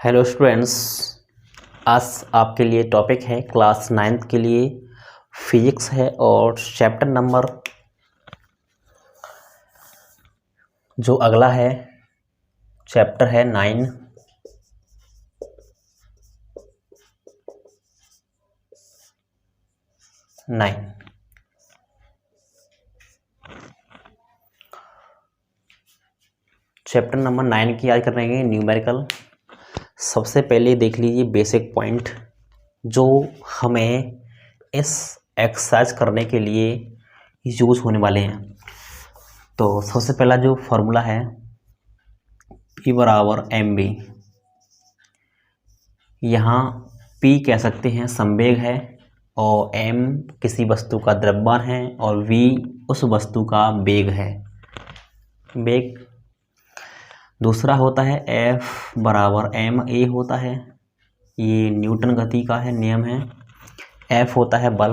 Hello students, आज आपके लिए टॉपिक है क्लास 9th के लिए फिजिक्स है और चैप्टर नंबर जो अगला है चैप्टर है 9। चैप्टर नंबर 9 की याद करेंगे न्यूमेरिकल। सबसे पहले देख लीजिए बेसिक पॉइंट जो हमें इस एक्सरसाइज करने के लिए यूज होने वाले हैं। तो सबसे पहला जो फॉर्मूला है P बराबर mv। यहाँ P कह सकते हैं संवेग है और m किसी वस्तु का द्रव्यमान है और v उस वस्तु का वेग है। वेग दूसरा होता है F बराबर ma होता है, ये न्यूटन गति का है नियम है। F होता है बल,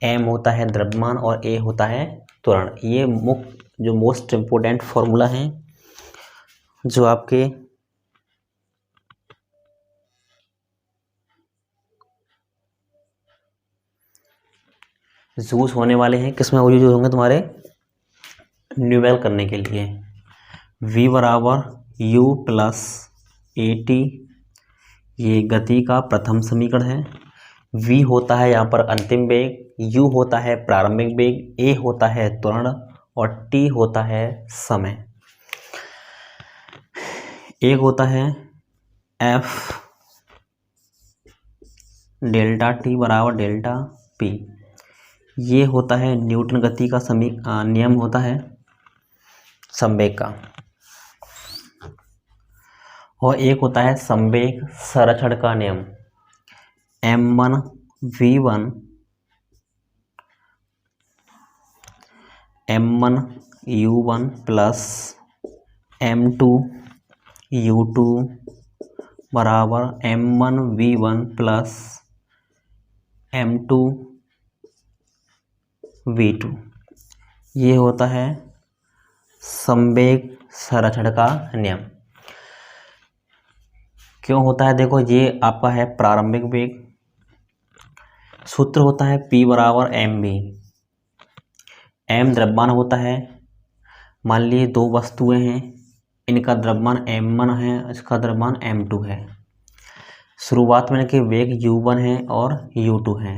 m होता है द्रव्यमान और a होता है त्वरण। ये जो मोस्ट इम्पोर्टेंट फॉर्मूला है जो आपके यूज होने वाले हैं। किसमें यूज होंगे तुम्हारे न्यूमेरिकल करने के लिए। v बराबर u प्लस at, ये गति का प्रथम समीकरण है। v होता है यहाँ पर अंतिम वेग, u होता है प्रारंभिक वेग, a होता है त्वरण और t होता है समय। एक होता है f डेल्टा t बराबर डेल्टा p, ये होता है न्यूटन गति का नियम होता है संवेग का। और एक होता है संवेग संरक्षण का नियम m1 v1 m1 u1 plus m2 u2 बराबर m1 v1 plus m2 v2। ये होता है संवेग संरक्षण का नियम। क्यों होता है देखो, ये आपका है प्रारंभिक वेग। सूत्र होता है P बराबर mv। m द्रव्यमान होता है, मान लीजिए दो वस्तुएं हैं, इनका द्रव्यमान m1 है, इसका द्रव्यमान m2 है। शुरुआत में इनके वेग u1 है और u2 है।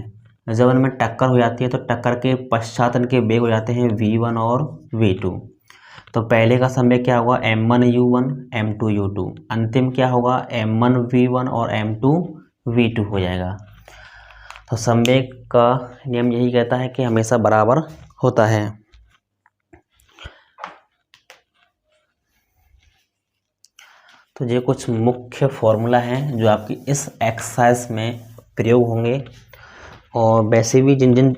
जब इनमें टक्कर हो जाती है तो टक्कर के पश्चात इनके वेग हो जाते हैं v1 और v2। तो पहले का संवेग क्या होगा m1 u1 m2 u2, अंतिम क्या होगा m1 v1 और m2 v2 हो जाएगा। तो संवेग का नियम यही कहता है कि हमेशा बराबर होता है। तो ये कुछ मुख्य फॉर्मूला हैं जो आपकी इस एक्सरसाइज में प्रयोग होंगे। और वैसे भी जिन जिन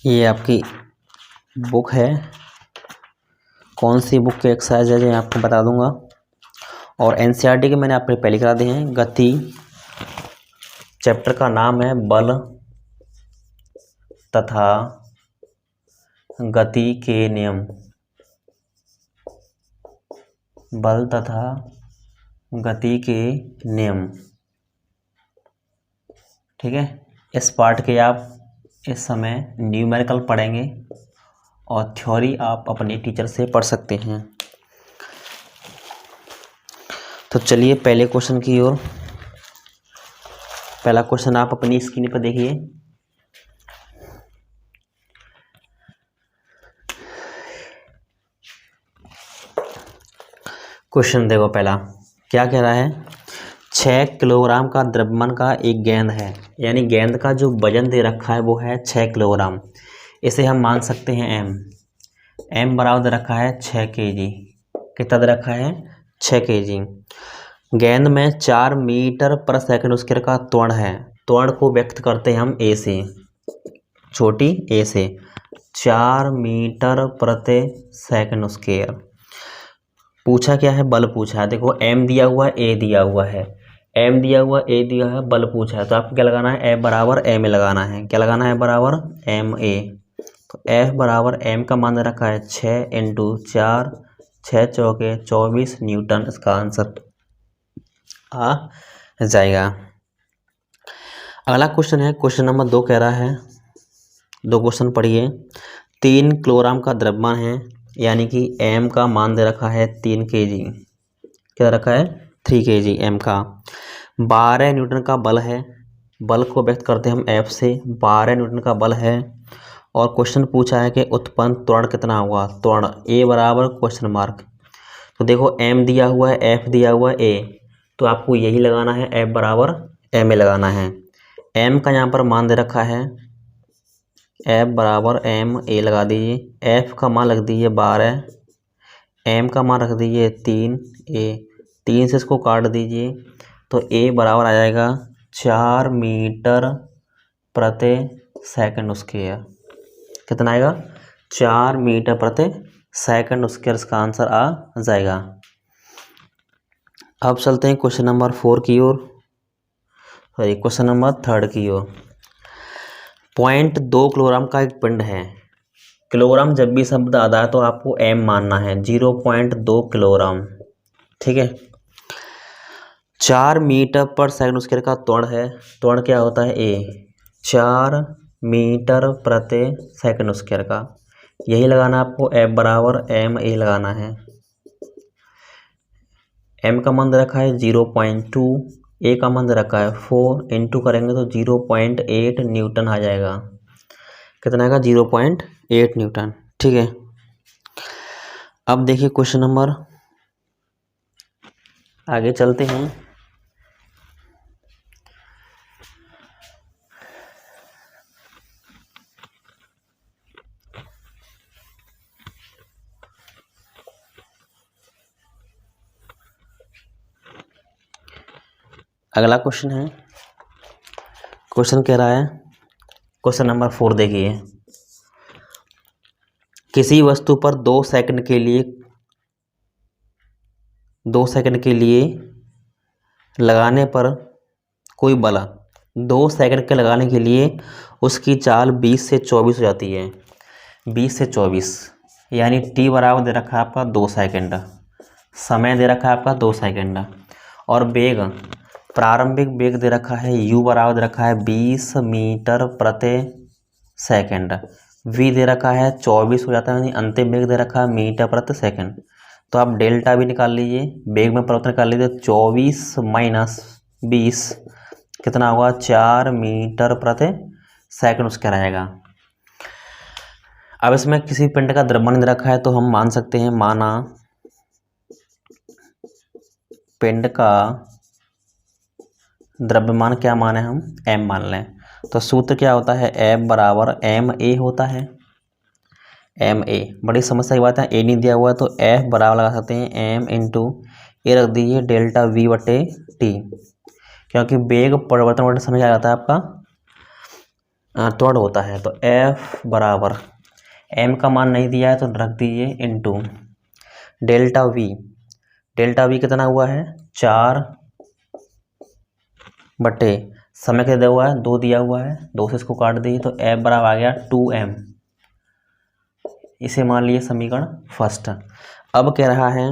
ये आपकी बुक है, कौन सी बुक की एक्सरसाइज है जो मैं आपको बता दूंगा। और एनसीईआरटी के मैंने आपको पहले करा दिए हैं। गति चैप्टर का नाम है बल तथा गति के नियम। बल तथा गति के नियम, ठीक है। इस पार्ट के आप इस समय न्यूमेरिकल पढ़ेंगे और थ्योरी आप अपने टीचर से पढ़ सकते हैं। तो चलिए पहले क्वेश्चन की ओर। पहला क्वेश्चन आप अपनी स्क्रीन पर देखिए। क्वेश्चन देखो, पहला क्या कह रहा है, 6 किलोग्राम का द्रव्यमान का एक गेंद है, यानी गेंद का जो वजन दे रखा है वो है 6 किलोग्राम। इसे हम मान सकते हैं m बराबर दे रखा है 6 kg। कितना दे रखा है 6 kg। गेंद में 4 मीटर पर सेकंड स्क्वायर का त्वरण है। त्वरण को व्यक्त करते हैं हम a से, छोटी a से। 4 मीटर प्रति सेकंड स्क्वायर। पूछा क्या है, बल पूछा है। देखो m दिया हुआ है, a दिया हुआ है। एम दिया हुआ, ए दिया है, बल पूछा है, तो आपको क्या लगाना है, एफ बराबर एम ए लगाना है। क्या लगाना है, बराबर एम ए। तो एफ बराबर एम का मान दे रखा है 6 × 4, 6 चौके 24 न्यूटन, इसका आंसर आ जाएगा। अगला क्वेश्चन है, क्वेश्चन नंबर 2 कह रहा है, 2 क्वेश्चन पढ़िए। 3 किलोग्राम का द्रव्यमान है, यानी कि एम का मान दे रखा है 3 kg। क्या रखा है, 3 kg एम का। 12 न्यूटन का बल है, बल को व्यक्त करते हैं हम एफ से, 12 न्यूटन का बल है। और क्वेश्चन पूछा है कि उत्पन्न त्वरण कितना हुआ, त्वरण ए बराबर क्वेश्चन मार्क। तो देखो एम दिया हुआ है, एफ दिया हुआ है, ए, तो आपको यही लगाना है, एफ बराबर एम ए लगाना है। एम का यहाँ पर मान दे रखा है, एफ बराबर एम ए लगा दीजिए। एफ का मान रख दीजिए 12, एम का मान रख दीजिए 3, ए 3 से इसको काट दीजिए, तो ए बराबर आ जाएगा 4 मीटर प्रति सेकंड स्क्वायर। कितना आएगा, 4 मीटर प्रति सेकंड स्क्वायर, इसका आंसर आ जाएगा। अब चलते हैं क्वेश्चन नंबर 4 की ओर, सॉरी क्वेश्चन नंबर 3 की ओर। 0.2 किलोग्राम का एक पिंड है। किलोग्राम जब भी शब्द आता है तो आपको एम मानना है, 0.2 किलोग्राम, ठीक है। 4 मीटर पर सेकंड स्क्वायर का त्वरण है, त्वरण क्या होता है, ए, 4 मीटर प्रति सेकंड स्क्वायर का, यही लगाना आपको, एफ बराबर एम ए लगाना है। एम का मान रखा है 0.2, ए का मान रखा है 4, इंटू करेंगे तो 0.8 न्यूटन आ जाएगा। कितना आएगा, 0.8 न्यूटन, ठीक है। अब देखिए क्वेश्चन नंबर, आगे चलते हैं। अगला क्वेश्चन है, क्वेश्चन कह रहा है, क्वेश्चन नंबर 4 देखिए। किसी वस्तु पर 2 सेकंड के लिए, 2 सेकंड के लिए लगाने पर कोई बल, 2 सेकंड के लगाने के लिए उसकी चाल 20 से 24 हो जाती है। 20 से 24, यानी टी बराबर दे रखा है आपका 2 सेकंड, समय दे रखा है आपका 2 सेकंड, और वेग, प्रारंभिक वेग दे रखा है u बराबर दे रखा है 20 मीटर प्रति सेकंड, v दे रखा है 24 हो जाता है, यानी अंतिम वेग दे रखा है मीटर प्रति सेकंड। तो आप डेल्टा भी निकाल लीजिए, वेग में परिवर्तन कर लीजिए, 24 माइनस 20 कितना होगा, 4 मीटर प्रति सेकंड उसका रहेगा। अब इसमें किसी पिंड का द्रव्यमान दे रखा है, तो हम मान सकते हैं, माना पिंड का द्रव्यमान क्या माने हम, m मान लें, तो सूत्र क्या होता है, F बराबर एम ए होता है, एम ए। बड़ी समस्या की बात है, ए नहीं दिया हुआ है, तो F बराबर लगा सकते हैं m इंटू ए रख दीजिए डेल्टा v बटे टी, क्योंकि वेग परिवर्तन बटे समय आ जाता है आपका त्वरण होता है। तो F बराबर m का मान नहीं दिया है तो रख दीजिए into delta v, delta v कितना हुआ है, 4 बटे समय क्या दिया हुआ है, 2 दिया हुआ है, 2 से इसको काट दीजिए, तो F बराबर आ गया 2m। इसे मान लिए समीकरण फर्स्ट। अब कह रहा है,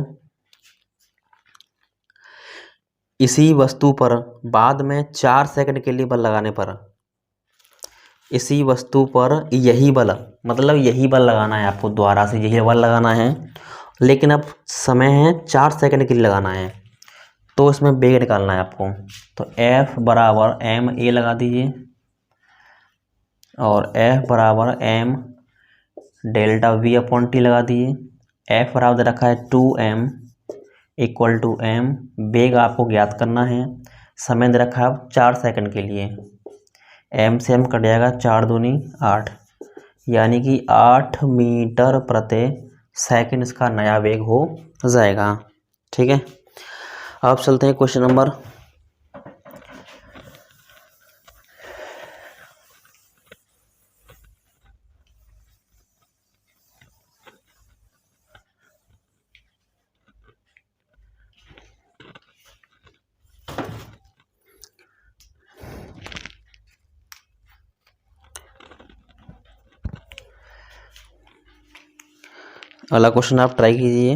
इसी वस्तु पर बाद में 4 सेकंड के लिए बल लगाने पर, इसी वस्तु पर यही बल, मतलब यही बल लगाना है आपको, द्वारा से यही बल लगाना है, लेकिन अब समय है 4 सेकंड के लिए लगाना है, तो इसमें वेग निकालना है आपको। तो F बराबर एम ए लगा दीजिए, और F बराबर m delta v upon t लगा दीजिए। F बराबर दे रखा है 2m इक्वल टू m, वेग आपको ज्ञात करना है, समय दे रखा है 4 सेकंड के लिए, m से m कट जाएगा, 4 दूनी 8, यानी कि 8 मीटर प्रति सेकंड इसका नया वेग हो जाएगा, ठीक है। अब चलते हैं क्वेश्चन नंबर, अगला क्वेश्चन आप ट्राई कीजिए।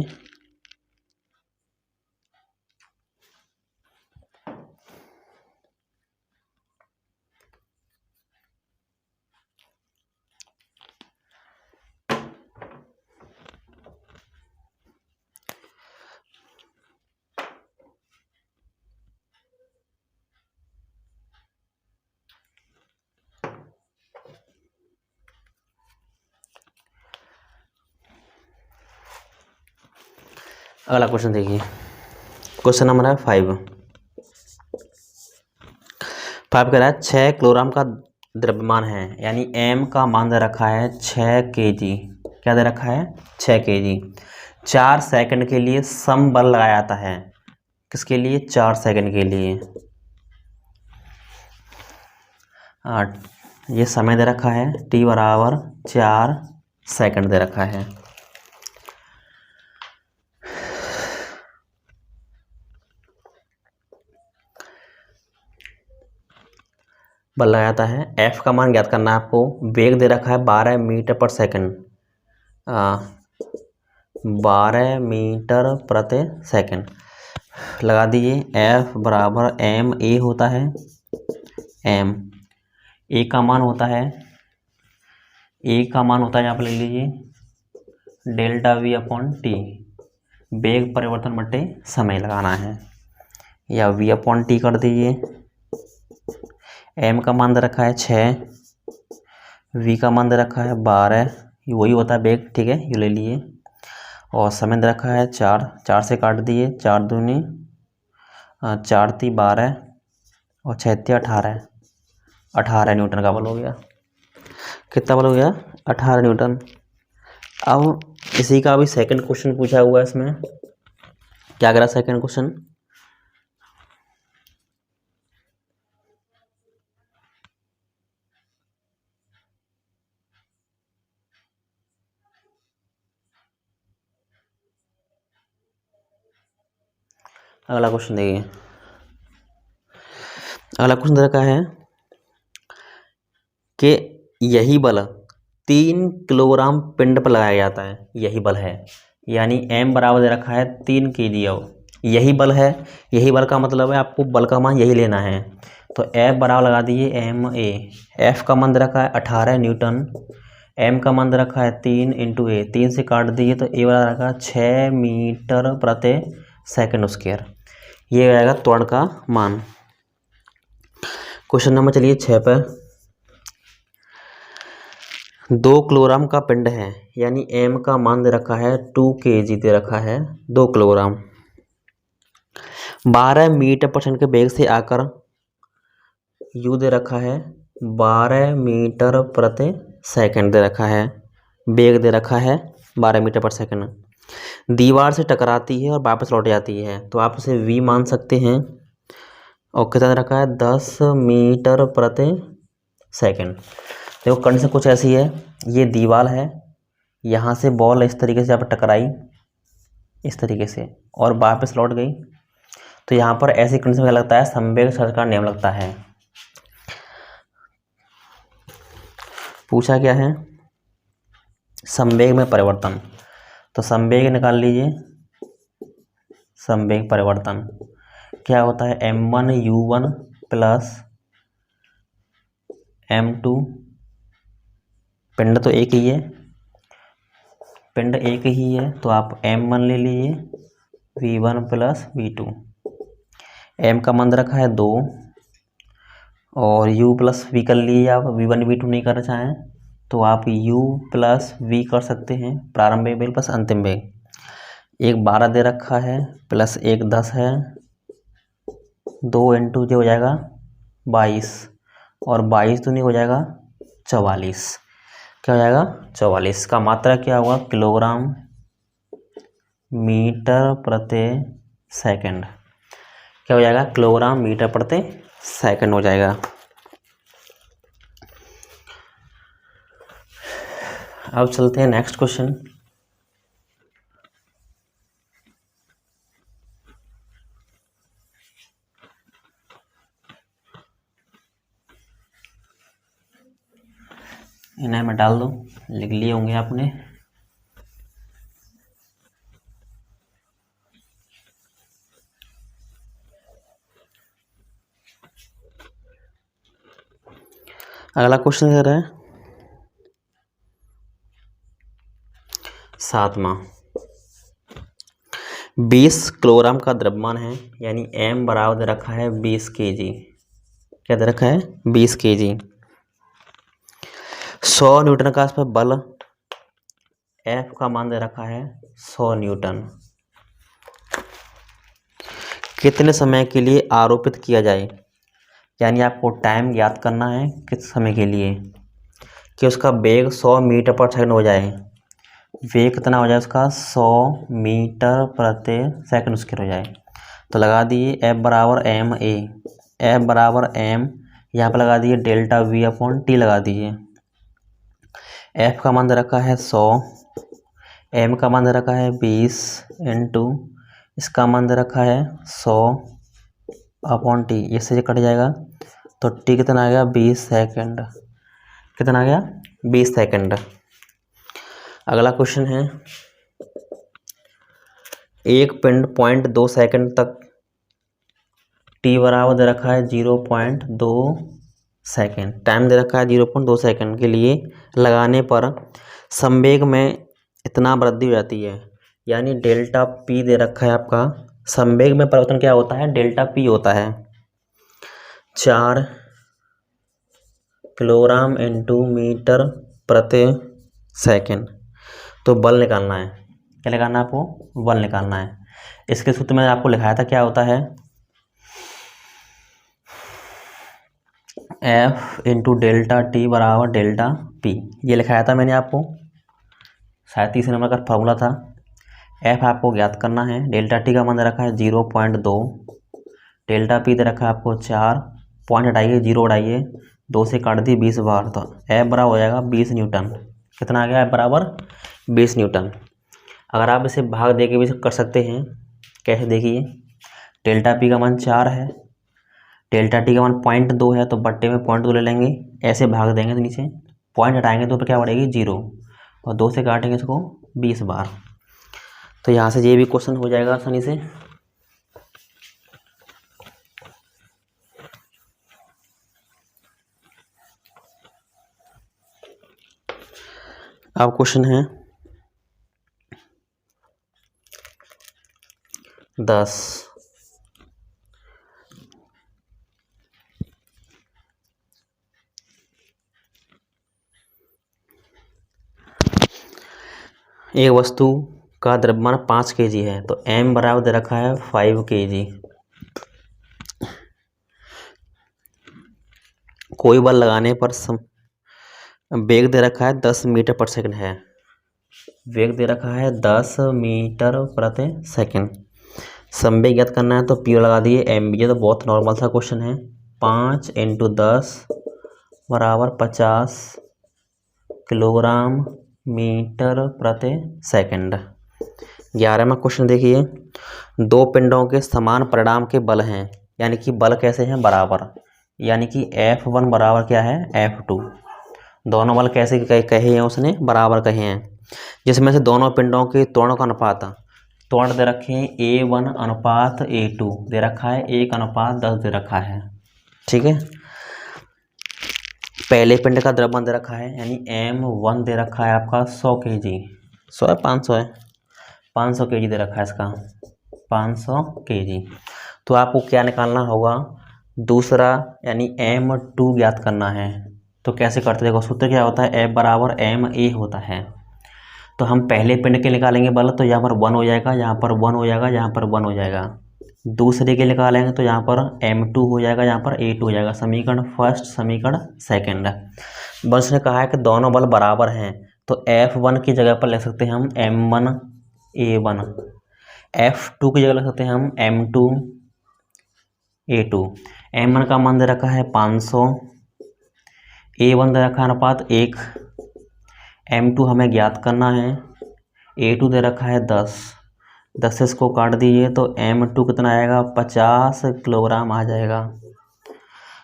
अगला क्वेश्चन देखिए, क्वेश्चन नंबर है 5 कह रहा है 6 किलोग्राम का द्रव्यमान है, यानी m का मान दे रखा है 6 kg। क्या दे रखा है? 6 kg। 4 सेकंड के लिए सम बल लगाया जाता है। किसके लिए? 4 सेकंड के लिए। ये समय दे रखा है t बराबर 4 सेकंड दे रखा है। बल लगाया जाता है। f का मान ज्ञात करना है आपको। वेग दे रखा है 12 मीटर पर सेकंड, 12 मीटर प्रति सेकंड। लगा दीजिए F बराबर एम ए होता है। एम ए का मान होता है, यहाँ पर ले लीजिए डेल्टा वी अपॉन टी। वेग परिवर्तन बटे समय लगाना है, या वी अपॉन टी कर दीजिए। एम का मान दे रखा है 6, वी का मान दे रखा है 12, वही होता है वेग, ठीक है, ये ले लिए। और समय दे रखा है 4, 4 से काट दिए, 4 दूनी 4 ती 12 और 6 ती 18, 18 न्यूटन का बल हो गया। कितना बल हो गया? 18 न्यूटन। अब इसी का भी सेकंड क्वेश्चन पूछा हुआ है इसमें। क्या करा सेकंड क्वेश्चन? अगला क्वेश्चन देखिए, अगला क्वेश्चन दे रखा है कि यही बल 3 किलोग्राम पिंड पर लगाया जाता है। यही बल है, यानी m बराबर दे रखा है 3 kg। यही बल है, यही बल का मतलब है आपको बल का मान यही लेना है। तो F बराबर लगा दीजिए एम ए। F का मान दे रखा है 18 न्यूटन, m का मान दे रखा है 3 इंटू ए, 3 से काट दीजिए तो a बराबर रखा 6 मीटर प्रति सेकंड स्क्वायर। ये आएगा त्वरण का मान। क्वेश्चन नंबर चलिए 6 पर। 2 किलोग्राम का पिंड है, यानी m का मान दे रखा है 2 kg दे रखा है 2 किलोग्राम। 12 मीटर पर सेकंड के वेग से आकर u दे रखा है 12 मीटर प्रति सेकंड दे रखा है। वेग दे रखा है 12 मीटर पर सेकंड। दीवार से टकराती है और वापस लौट जाती है, तो आप इसे v मान सकते हैं। और कितना दे रखा है? 10 मीटर प्रति सेकंड। देखो कंडीशन कुछ ऐसी है, ये दीवार है, यहाँ से बॉल इस तरीके से आप टकराई, इस तरीके से, और वापस लौट गई, तो यहाँ पर ऐसी कंडीशन में लगता है संवेग सर्च का नियम लगता है। पूछा क्या है? संवेग में परिवर्तन। तो संवेग निकाल लीजिए। संवेग परिवर्तन क्या होता है? m1u1 plus m2। पिंड तो एक ही है, पिंड एक ही है, तो आप m1 ले लीजिए v1 प्लस v2। m का मान रखा है 2 और u प्लस v कर लीजिए। आप v1 v2 नहीं करना चाहें तो आप u प्लस v कर सकते हैं। प्रारंभिक वेग प्लस अंतिम वेग। एक 12 दे रखा है प्लस एक 10 है, 2 इंटू जो हो जाएगा 22, और 22 दूनी हो जाएगा 44। क्या हो जाएगा? 44 का मात्रा क्या होगा? किलोग्राम मीटर प्रति सेकंड। क्या हो जाएगा? किलोग्राम मीटर प्रति सेकंड हो जाएगा। अब चलते हैं नेक्स्ट क्वेश्चन। इन्हें मैं डाल दूँ, लिख लिए होंगे आपने। अगला क्वेश्चन कह रहा है 7वां, 20 किलोग्राम का द्रव्यमान है, यानी m बराबर दे रखा है 20 kg। क्या दे रखा है? 20 kg। 100 न्यूटन का इस पर बल, F का मान दे रखा है 100 न्यूटन। कितने समय के लिए आरोपित किया जाए, यानी आपको टाइम ज्ञात करना है किस समय के लिए कि उसका वेग 100 मीटर पर सेकंड हो जाए। वेग कितना हो जाए उसका? 100 मीटर प्रति सेकंड स्क्वायर हो जाए। तो लगा दिए F बराबर एम ए, F बराबर एम, यहाँ पर लगा दिए डेल्टा V अपॉन टी लगा दिए। F का मान दे रखा है 100, M का मान दे रखा है 20 इंटू इसका मान दे रखा है 100 अपॉन टी। इससे जो कट जाएगा तो टी कितना आ गया? 20 सेकंड। कितना आ गया? 20 सेकंड। अगला क्वेश्चन है, एक पिंड 0.2 सेकंड तक टी बराबर दे रखा है 0.2 सेकंड, टाइम दे रखा है 0.2 सेकंड के लिए लगाने पर संवेग में इतना वृद्धि हो जाती है, यानी डेल्टा पी दे रखा है आपका। संवेग में परिवर्तन क्या होता है? डेल्टा पी होता है 4 किलोग्राम इंटू मीटर प्रति सेकंड। तो बल निकालना है। क्या निकालना है आपको? बल निकालना है। इसके सूत्र में आपको लिखाया था, क्या होता है? F इंटू डेल्टा टी बराबर डेल्टा पी, ये लिखाया था मैंने आपको, शायद 3 नंबर का फॉर्मूला था। F आपको ज्ञात करना है। डेल्टा टी का मान दे रखा है 0.2, डेल्टा पी दे रखा है आपको 4, पॉइंट हटाइए, 0 उड़ाइए, 2 से काट दी 20 बार, तो F बराबर हो जाएगा 20 न्यूटन। कितना आ गया? F बराबर 20 न्यूटन। अगर आप इसे भाग दे के भी कर सकते हैं। कैसे? देखिए, डेल्टा पी का मान 4 है, डेल्टा टी का मान 0.2 है, तो बट्टे में 0.2 ले लेंगे, ऐसे भाग देंगे तो नीचे पॉइंट हटाएंगे तो क्या बढ़ेगी? 0, और 2 से काटेंगे इसको 20 बार। तो यहाँ से ये भी क्वेश्चन हो जाएगा आसानी से। अब क्वेश्चन है 10, एक वस्तु का द्रव्यमान 5 kg है, तो m बराबर दे रखा है 5 kg। कोई बल लगाने पर वेग दे रखा है 10 मीटर पर सेकंड है। वेग दे रखा है 10 मीटर प्रति सेकंड। संवेग ज्ञात करना है, तो पी लगा दिए एम बी। ये तो बहुत नॉर्मल सा क्वेश्चन है। 5 इंटू 10 बराबर 50 किलोग्राम मीटर प्रति सेकंड। 11वां क्वेश्चन देखिए, दो पिंडों के समान परिणाम के बल हैं, यानी कि बल कैसे हैं? बराबर, यानी कि F1 बराबर क्या है? F2। दोनों बल कैसे कहे हैं उसने? बराबर कहे हैं। जिसमें से दोनों पिंडों के त्वरण का अनुपात, त्वरण दे रखे हैं A1 अनुपात A2 दे रखा है, 1:10 दे रखा है। ठीक है। पहले पिंड का द्रव्यमान दे रखा है, यानी M1 दे रखा है आपका 100 kg। 100 है? 500 है? 500 kg दे रखा है इसका, 500 kg। तो आपको क्या निकालना होगा? दूसरा, यानी M2 ज्ञात करना है। तो कैसे करते? देखो, सूत्र क्या होता है? F बराबर MA होता है। तो हम पहले पिंड के निकालेंगे बल, तो यहाँ पर 1 हो जाएगा, यहाँ पर 1 हो जाएगा, यहाँ पर 1 हो जाएगा। दूसरे के निकालेंगे तो यहाँ पर M2 हो जाएगा, यहाँ पर A2 हो जाएगा। समीकरण फर्स्ट, समीकरण सेकंड। बस ने कहा है कि दोनों बल बराबर हैं, तो F1 की जगह पर ले सकते हैं हम M1 A1, F2 की जगह ले सकते हैं हम M2 A2। M1 का मान दे रखा है 500, A1 दे रखा है अनुपात 1, M2 हमें ज्ञात करना है, A2 दे रखा है 10। 10 से इसको काट दीजिए तो M2 कितना आएगा? 50 किलोग्राम आ जाएगा।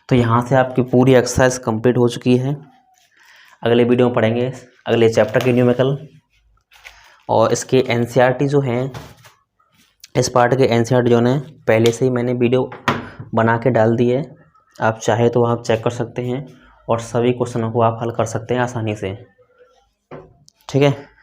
तो यहाँ से आपकी पूरी एक्सरसाइज कंप्लीट हो चुकी है। अगले वीडियो में पढ़ेंगे अगले चैप्टर के न्यूमेरिकल, और इसके NCERT जो हैं, इस पार्ट के NCERT जो हैं पहले से ही मैंने वीडियो बना के डाल दी है, आप चाहे तो आप चेक कर सकते हैं। और सभी क्वेश्चनों को आप हल कर सकते हैं आसानी से। ठीक है।